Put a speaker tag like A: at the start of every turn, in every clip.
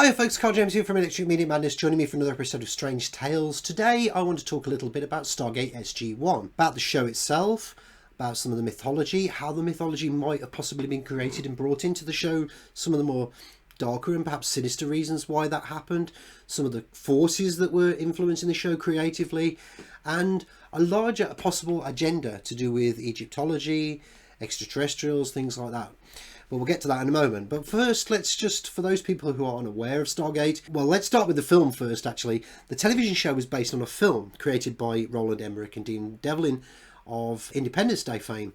A: Hi folks, Carl James here from Electric Media Madness, joining me for another episode of Strange Tales. Today I want to talk a little bit about Stargate SG-1, about the show itself, about some of the mythology, how the mythology might have possibly been created and brought into the show, some of the more darker and perhaps sinister reasons why that happened, some of the forces that were influencing the show creatively, and a larger possible agenda to do with Egyptology, extraterrestrials, things like that. But we'll get to that in a moment. But first, let's just, for those people who are unaware of Stargate, well, let's start with the film first, actually. The television show was based on a film created by Roland Emmerich and Dean Devlin of Independence Day fame.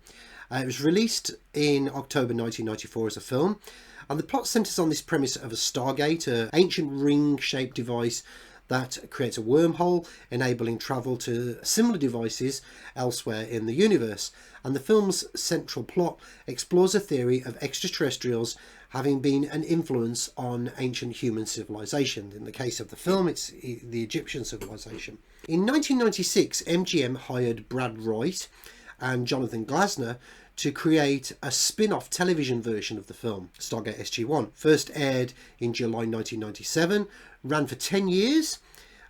A: It was released in October 1994 as a film, and the plot centres on this premise of a Stargate, an ancient ring-shaped device that creates a wormhole, enabling travel to similar devices elsewhere in the universe. And the film's central plot explores a theory of extraterrestrials having been an influence on ancient human civilization. In the case of the film, it's the Egyptian civilization. In 1996, MGM hired Brad Wright and Jonathan Glasner to create a spin-off television version of the film, Stargate SG-1. First aired in July 1997, ran for 10 years.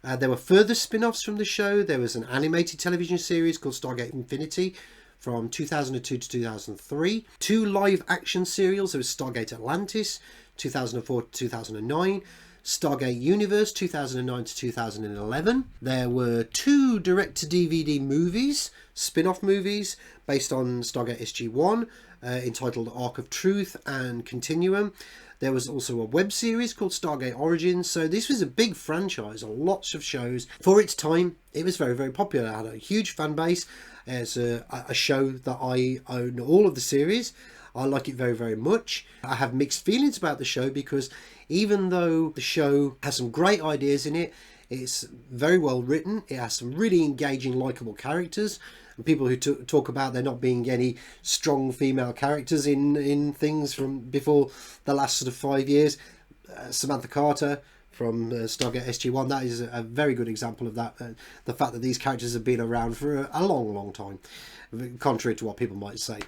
A: There were further spin-offs from the show. There was an animated television series called Stargate Infinity from 2002 to 2003. Two live action serials. There was Stargate Atlantis, 2004 to 2009. Stargate Universe, 2009 to 2011. There were two direct-to-DVD movies, spin-off movies, based on Stargate SG-1, entitled Arc of Truth and Continuum. There was also a web series called Stargate Origins. So this was a big franchise, lots of shows. For its time, it was very, very popular. It had a huge fan base. It's a show that I own all of the series. I like it very, very much. I have mixed feelings about the show because even though the show has some great ideas in it, it's very well written, it has some really engaging, likeable characters, and people who talk about there not being any strong female characters in things from before the last sort of 5 years. Samantha Carter from Stargate SG-1, that is a very good example of that. The fact that these characters have been around for a long, long time, contrary to what people might say.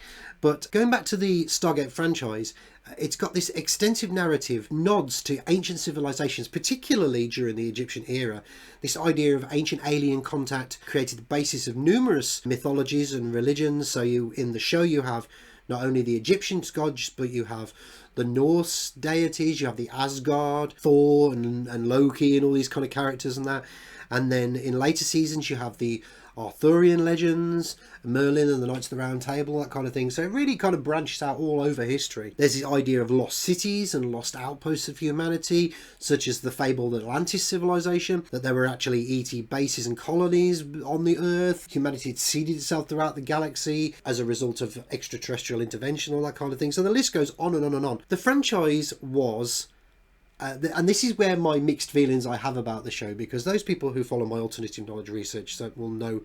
A: But going back to the Stargate franchise, it's got this extensive narrative, nods to ancient civilizations, particularly during the Egyptian era. This idea of ancient alien contact created the basis of numerous mythologies and religions. So in the show you have not only the Egyptian gods, but you have the Norse deities, you have the Asgard, Thor and Loki and all these kind of characters and that. And then in later seasons you have the Arthurian legends, Merlin and the Knights of the Round Table, that kind of thing. So it really kind of branches out all over history. There's this idea of lost cities and lost outposts of humanity, such as the fabled Atlantis civilization, that there were actually ET bases and colonies on the Earth. Humanity had seeded itself throughout the galaxy as a result of extraterrestrial intervention, all that kind of thing. So the list goes on and on and on. The franchise was... and this is where my mixed feelings I have about the show, because those people who follow my alternative knowledge research will know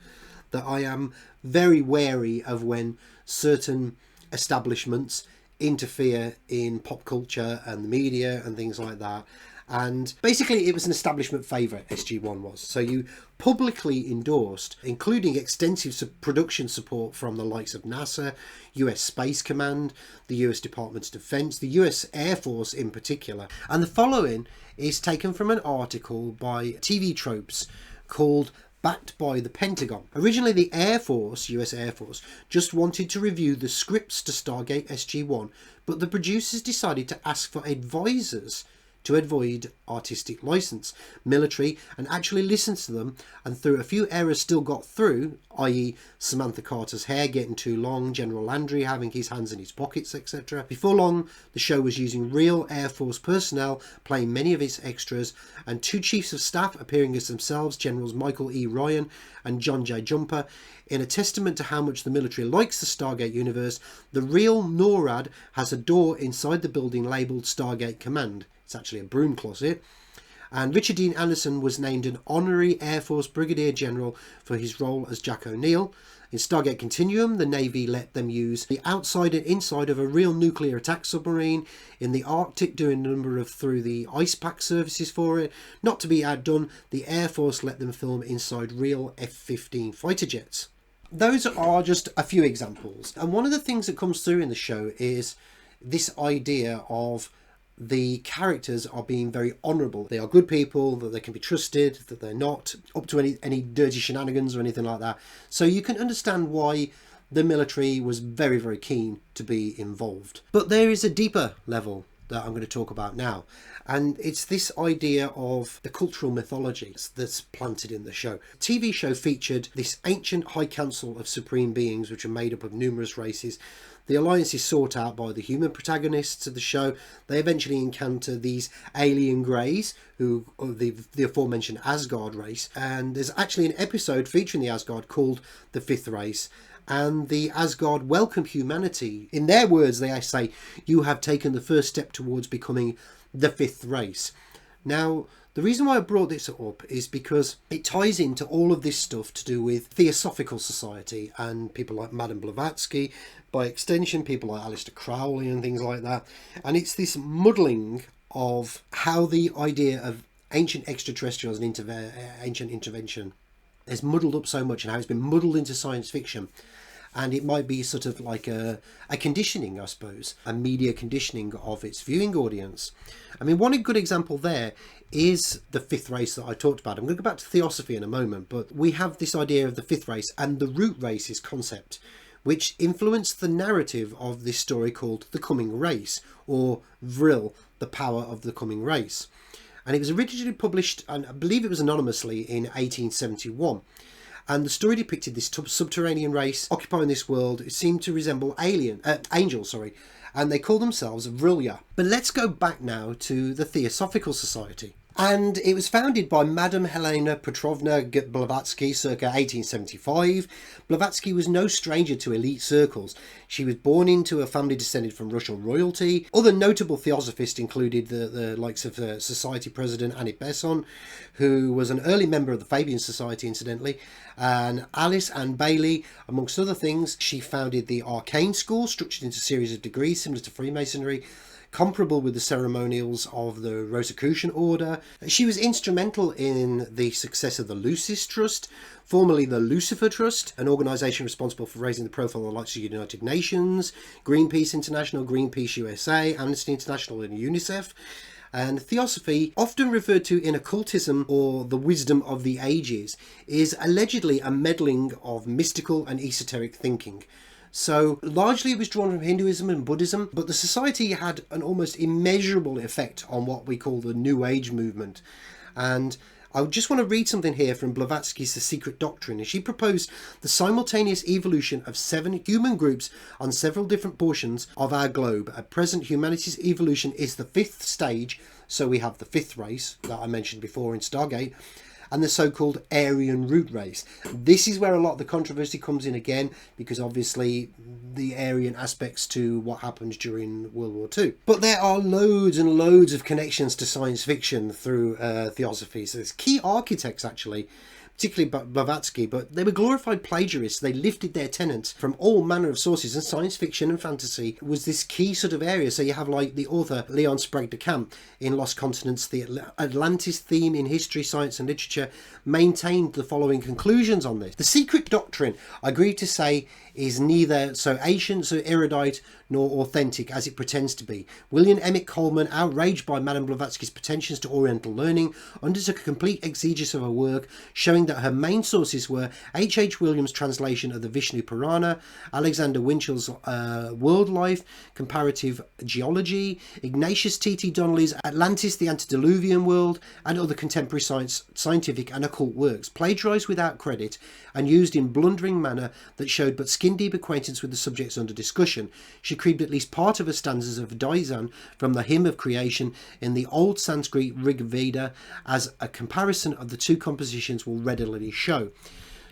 A: that I am very wary of when certain establishments interfere in pop culture and the media and things like that. And basically it was an establishment favourite, SG-1 was. So you publicly endorsed, including extensive production support from the likes of NASA, US Space Command, the US Department of Defence, the US Air Force in particular. And the following is taken from an article by TV Tropes called Backed by the Pentagon. Originally the Air Force, US Air Force, just wanted to review the scripts to Stargate SG-1, but the producers decided to ask for advisors to avoid artistic license, military, and actually listened to them, and through a few errors still got through, i.e. Samantha Carter's hair getting too long, General Landry having his hands in his pockets, etc. Before long, the show was using real Air Force personnel playing many of its extras, and two chiefs of staff appearing as themselves, Generals Michael E. Ryan and John J. Jumper. In a testament to how much the military likes the Stargate universe, the real NORAD has a door inside the building labelled Stargate Command. It's actually a broom closet. And Richard Dean Anderson was named an honorary Air Force Brigadier General for his role as Jack O'Neill. In Stargate Continuum, the Navy let them use the outside and inside of a real nuclear attack submarine. In the Arctic, doing a number of through the ice pack services for it. Not to be outdone, the Air Force let them film inside real F-15 fighter jets. Those are just a few examples. And one of the things that comes through in the show is this idea of the characters are being very honourable. They are good people, that they can be trusted, that they're not up to any dirty shenanigans or anything like that. So you can understand why the military was very, very keen to be involved. But there is a deeper level that I'm going to talk about now, and it's this idea of the cultural mythology that's planted in the show. The TV show featured this ancient high council of supreme beings, which are made up of numerous races. The alliance is sought out by the human protagonists of the show. They eventually encounter these alien greys, who are the aforementioned Asgard race. And there's actually an episode featuring the Asgard called The Fifth Race. And the Asgard welcome humanity. In their words, they say, "You have taken the first step towards becoming the fifth race." Now, the reason why I brought this up is because it ties into all of this stuff to do with Theosophical Society and people like Madame Blavatsky, by extension people like Aleister Crowley and things like that. And it's this muddling of how the idea of ancient extraterrestrials and ancient intervention is muddled up so much, and how it's been muddled into science fiction. And it might be sort of like a conditioning, I suppose, a media conditioning of its viewing audience. I mean, one good example there is the fifth race that I talked about. I'm going to go back to Theosophy in a moment, but we have this idea of the fifth race and the root races concept, which influenced the narrative of this story called The Coming Race, or Vril, the Power of the Coming Race. And it was originally published, and I believe it was anonymously, in 1871. And the story depicted this subterranean race occupying this world. It seemed to resemble angels, and they call themselves Vrilya. But let's go back now to the Theosophical Society. And it was founded by Madame Helena Petrovna Blavatsky circa 1875. Blavatsky was no stranger to elite circles. She was born into a family descended from Russian royalty. Other notable theosophists included the likes of Society President Annie Besson, who was an early member of the Fabian Society, incidentally, and Alice Ann Bailey, amongst other things. She founded the Arcane School, structured into a series of degrees similar to Freemasonry, comparable with the ceremonials of the Rosicrucian Order. She was instrumental in the success of the Lucis Trust, formerly the Lucifer Trust, an organisation responsible for raising the profile of the likes of the United Nations, Greenpeace International, Greenpeace USA, Amnesty International and UNICEF. And Theosophy, often referred to in occultism or the wisdom of the ages, is allegedly a meddling of mystical and esoteric thinking. So largely it was drawn from Hinduism and Buddhism, but the society had an almost immeasurable effect on what we call the New Age movement. And I just want to read something here from Blavatsky's The Secret Doctrine. And she proposed the simultaneous evolution of 7 human groups on several different portions of our globe. At present, humanity's evolution is the 5th stage. So we have the 5th race that I mentioned before in Stargate, and the so-called Aryan root race. This is where a lot of the controversy comes in again, because obviously the Aryan aspects to what happened during World War II. But there are loads and loads of connections to science fiction through Theosophy. So there's key architects, actually, particularly Blavatsky, but they were glorified plagiarists. They lifted their tenets from all manner of sources, and science fiction and fantasy was this key sort of area. So you have like the author Leon Sprague de Camp in Lost Continents, the Atlantis theme in history, science and literature, maintained the following conclusions on this. The Secret Doctrine, I agree to say, is neither so ancient, so erudite, nor authentic as it pretends to be. William Emmett Coleman, outraged by Madame Blavatsky's pretensions to Oriental learning, undertook a complete exegesis of her work, showing that her main sources were H. Williams' translation of the Vishnu Purana, Alexander Winchell's World Life, Comparative Geology, Ignatius T.T. Donnelly's Atlantis, the Antediluvian World, and other contemporary scientific and occult works, plagiarised without credit and used in blundering manner that showed but skin-deep acquaintance with the subjects under discussion. She created at least part of her stanzas of Daizan from the Hymn of Creation in the old Sanskrit Rig Veda, as a comparison of the two compositions will readily show.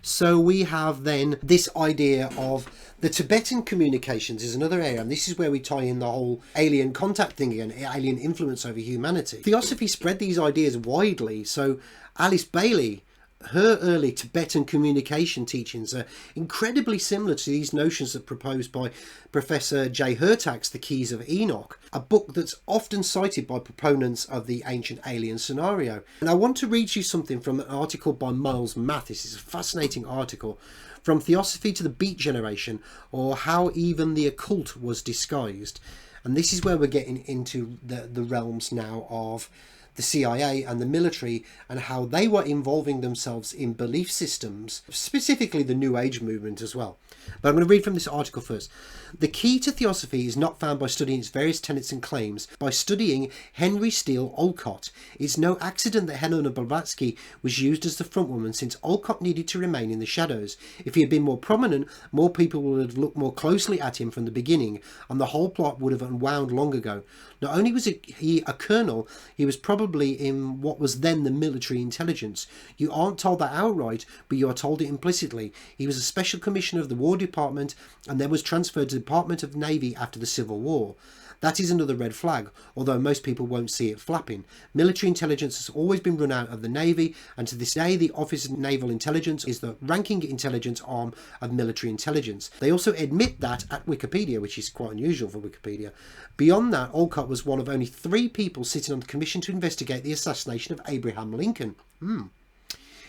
A: So we have then this idea of the Tibetan communications is another area, and this is where we tie in the whole alien contact thing again, alien influence over humanity. Theosophy spread these ideas widely, so Alice Bailey, her early Tibetan communication teachings are incredibly similar to these notions that proposed by Professor J. Hurtak's The Keys of Enoch, a book that's often cited by proponents of the ancient alien scenario. And I want to read you something from an article by Miles Mathis. It's a fascinating article, From Theosophy to the Beat Generation, or How Even the Occult Was Disguised. And this is where we're getting into the realms now of the CIA and the military, and how they were involving themselves in belief systems, specifically the New Age movement as well. But I'm going to read from this article first. The key to Theosophy is not found by studying its various tenets and claims, by studying Henry Steele Olcott. It's no accident that Helena Blavatsky was used as the frontwoman, since Olcott needed to remain in the shadows. If he had been more prominent, more people would have looked more closely at him from the beginning, and the whole plot would have unwound long ago. Not only was he a colonel, he was probably in what was then the military intelligence. You aren't told that outright, but you are told it implicitly. He was a special commissioner of the War Department, and then was transferred to the Department of Navy after the Civil War. That is another red flag, although most people won't see it flapping. Military intelligence has always been run out of the Navy, and to this day the Office of Naval Intelligence is the ranking intelligence arm of military intelligence. They also admit that at Wikipedia, which is quite unusual for Wikipedia. Beyond that, Olcott was one of only 3 people sitting on the commission to investigate the assassination of Abraham Lincoln.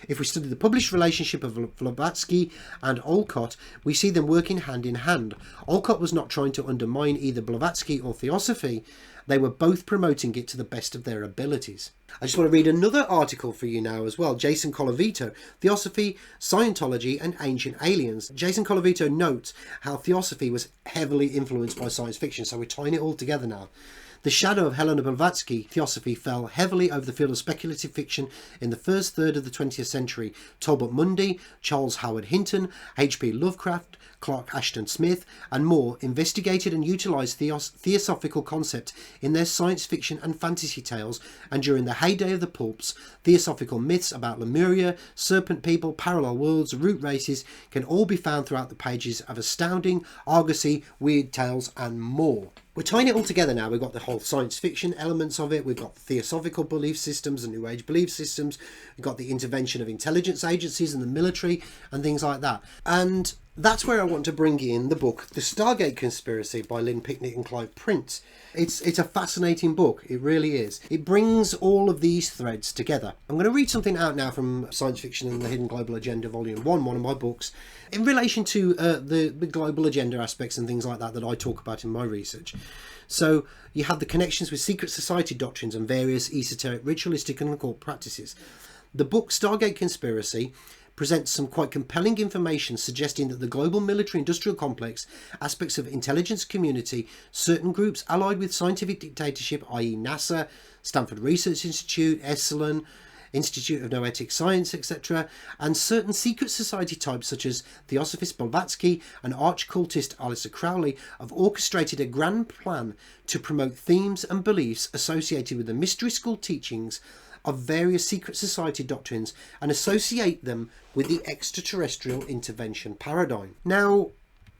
A: If we study the published relationship of Blavatsky and Olcott, we see them working hand in hand. Olcott was not trying to undermine either Blavatsky or Theosophy. They were both promoting it to the best of their abilities. I just want to read another article for you now as well. Jason Colavito, Theosophy, Scientology and Ancient Aliens. Jason Colavito notes how Theosophy was heavily influenced by science fiction, so we're tying it all together now. The shadow of Helena Blavatsky, Theosophy, fell heavily over the field of speculative fiction in the first third of the 20th century. Talbot Mundy, Charles Howard Hinton, H.P. Lovecraft, Clark Ashton Smith, and more investigated and utilised theosophical concept in their science fiction and fantasy tales, and during the heyday of the pulps, theosophical myths about Lemuria, serpent people, parallel worlds, root races can all be found throughout the pages of Astounding, Argosy, Weird Tales, and more. We're tying it all together now. We've got the whole science fiction elements of it. We've got the theosophical belief systems and New Age belief systems. We've got the intervention of intelligence agencies and the military and things like that. And that's where I want to bring in the book, The Stargate Conspiracy by Lynn Picknett and Clive Prince. It's a fascinating book. It really is. It brings all of these threads together. I'm going to read something out now from Science Fiction and the Hidden Global Agenda, Volume 1, one of my books, in relation to the global agenda aspects and things like that that I talk about in my research. So you have the connections with secret society doctrines and various esoteric, ritualistic and occult practices. The book Stargate Conspiracy presents some quite compelling information suggesting that the global military-industrial complex, aspects of intelligence community, certain groups allied with scientific dictatorship, i.e. NASA, Stanford Research Institute, Esalen, Institute of Noetic Science, etc., and certain secret society types such as Theosophist Blavatsky and arch-cultist Aleister Crowley have orchestrated a grand plan to promote themes and beliefs associated with the mystery school teachings of various secret society doctrines and associate them with the extraterrestrial intervention paradigm. Now,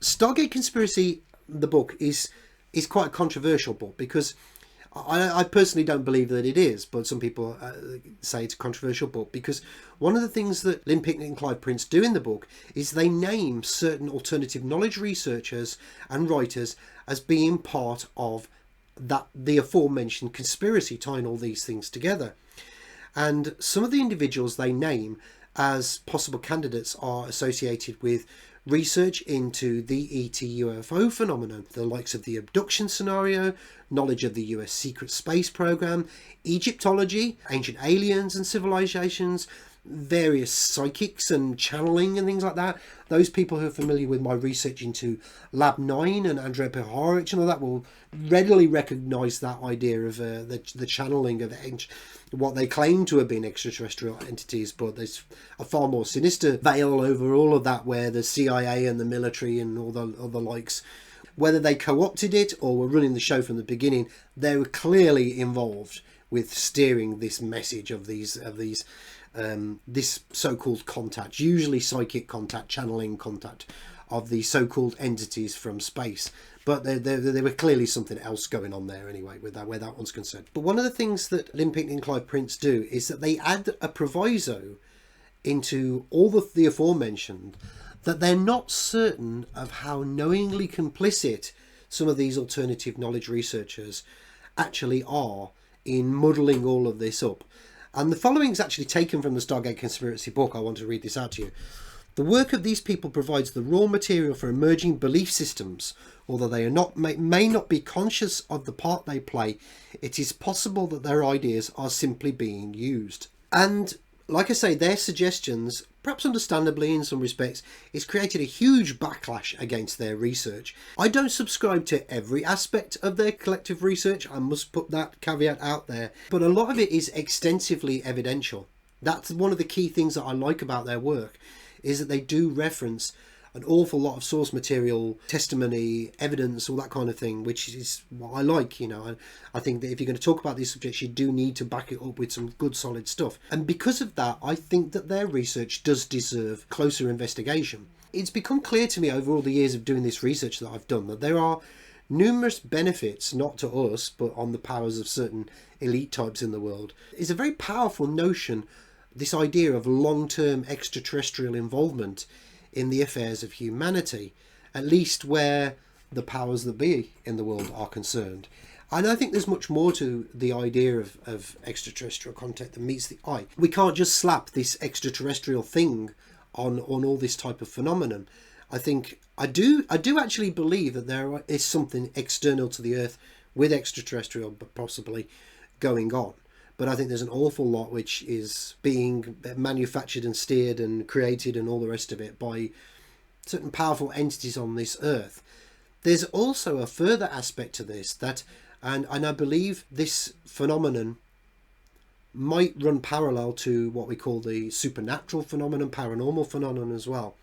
A: Stargate Conspiracy, the book, is quite a controversial book because I personally don't believe that it is, but some people say it's a controversial book because one of the things that Lynn Picknett and Clive Prince do in the book is they name certain alternative knowledge researchers and writers as being part of the aforementioned conspiracy, tying all these things together. And some of the individuals they name as possible candidates are associated with research into the ET UFO phenomenon, the likes of the abduction scenario, knowledge of the US secret space program, Egyptology, ancient aliens and civilizations, various psychics and channeling and things like that. Those people who are familiar with my research into Lab 9 and Andrei Puharich and all that will readily recognize that idea of the channeling of what they claim to have been extraterrestrial entities, but there's a far more sinister veil over all of that, where the CIA and the military and all the likes, whether they co-opted it or were running the show from the beginning, they were clearly involved with steering this message of this so-called contact, usually psychic contact, channeling contact of the so-called entities from space. But there were clearly something else going on there anyway, with that, where that one's concerned. But one of the things that Lynn Picknett and Clive Prince do is that they add a proviso into all the aforementioned, that they're not certain of how knowingly complicit some of these alternative knowledge researchers actually are in muddling all of this up. And the following is actually taken from the Stargate Conspiracy book. I want to read this out to you. The work of these people provides the raw material for emerging belief systems. Although they are not, may not be conscious of the part they play, it is possible that their ideas are simply being used. And like I say, their suggestions, perhaps understandably in some respects, it's created a huge backlash against their research. I don't subscribe to every aspect of their collective research, I must put that caveat out there, but a lot of it is extensively evidential. That's one of the key things that I like about their work, is that they do reference an awful lot of source material, testimony, evidence, all that kind of thing, which is what I like. You know, I think that if you're going to talk about these subjects, you do need to back it up with some good solid stuff. And because of that, I think that their research does deserve closer investigation. It's become clear to me over all the years of doing this research that I've done that there are numerous benefits, not to us, but on the powers of certain elite types in the world. It's a very powerful notion, this idea of long-term extraterrestrial involvement in the affairs of humanity, at least where the powers that be in the world are concerned. And I think there's much more to the idea of extraterrestrial contact than meets the eye. We can't just slap this extraterrestrial thing on all this type of phenomenon. I think I do actually believe that there is something external to the Earth with extraterrestrial, but possibly going on. But I think there's an awful lot which is being manufactured and steered and created and all the rest of it by certain powerful entities on this earth. There's also a further aspect to this that, and I believe this phenomenon might run parallel to what we call the supernatural phenomenon, paranormal phenomenon as well.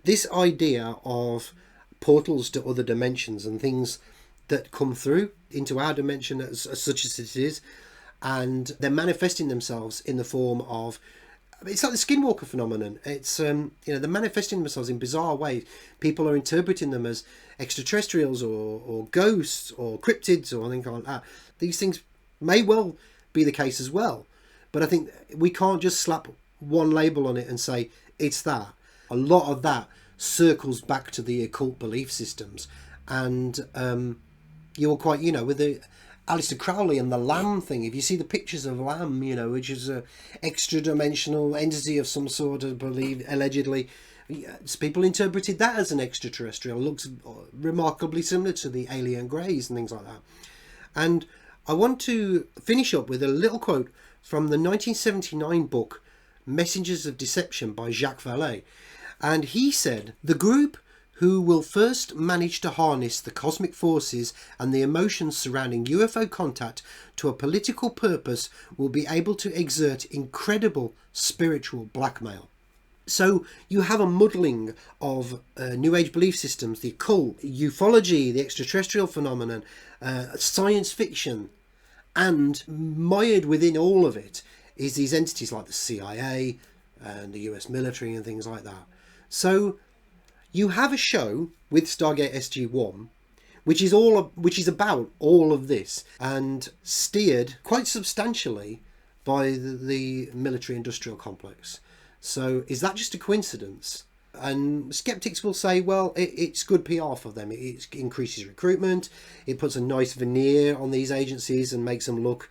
A: This idea of portals to other dimensions and things that come through into our dimension as such as it is, and they're manifesting themselves in the form of, it's like the skinwalker phenomenon. It's you know, they're manifesting themselves in bizarre ways. People are interpreting them as extraterrestrials or ghosts or cryptids or anything like that. These things may well be the case as well, but I think we can't just slap one label on it and say it's that. A lot of that circles back to the occult belief systems, and you're quite, you know, with the Aleister Crowley and the LAM thing, if you see the pictures of LAM, you know, which is a extra-dimensional entity of some sort, I believe, allegedly, people interpreted that as an extraterrestrial. It looks remarkably similar to the alien greys and things like that. And I want to finish up with a little quote from the 1979 book Messengers of Deception by Jacques Vallee. And he said, "The group who will first manage to harness the cosmic forces and the emotions surrounding UFO contact to a political purpose will be able to exert incredible spiritual blackmail." So you have a muddling of New Age belief systems, the occult, ufology, the extraterrestrial phenomenon, science fiction, and mired within all of it is these entities like the CIA and the US military and things like that. So you have a show with Stargate SG-1, which is about all of this and steered quite substantially by the military-industrial complex. So is that just a coincidence? And skeptics will say, well, it's good PR for them. It increases recruitment. It puts a nice veneer on these agencies and makes them look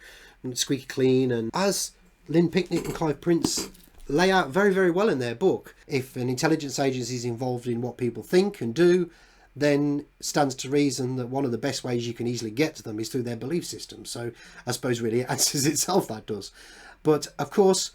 A: squeaky clean. And as Lynn Picknick and Clive Prince lay out very, very well in their book, if an intelligence agency is involved in what people think and do, then stands to reason that one of the best ways you can easily get to them is through their belief system. So I suppose really it answers itself, that does. But of course,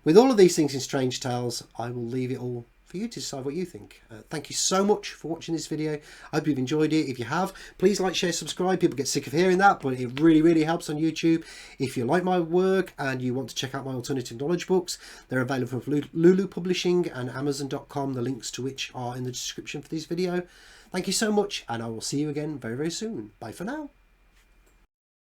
A: with all of these things in Strange Tales, I will leave it all for you to decide what you think. Thank you so much for watching this video. I hope you've enjoyed it. If you have, please like, share, subscribe. People get sick of hearing that, but it really, really helps on YouTube. If you like my work and you want to check out my alternative knowledge books, they're available from Lulu Publishing and Amazon.com, the links to which are in the description for this video. Thank you so much, and I will see you again very, very soon. Bye for now.